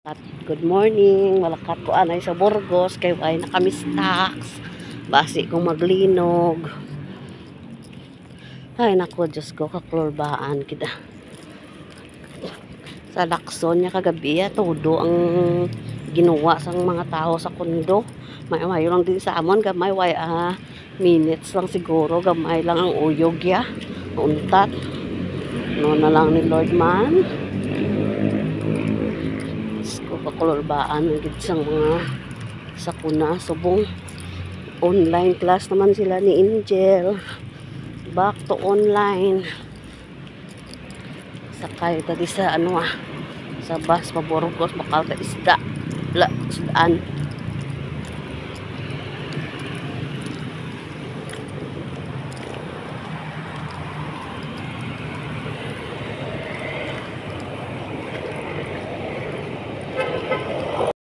At good morning, malakat ko anay sa Burgos, kay ay nakamistax, basi kong maglinog. Ay nako, Diyos ko, kaklorbaan kita. Sa Lacson niya kagabi, todo ang ginawa sa mga tao sa kondo. May lang din sa amon, gamay, minutes lang siguro, gamay lang ang uyog ya. Untat. No na lang ni Lord man. Kaklorbaan ng gitsang mga sakuna, subong. Online class naman sila ni Angel. Back to online. Sakay tadi sa sa bus pa Burgos, bakal ka isda. Isdaan.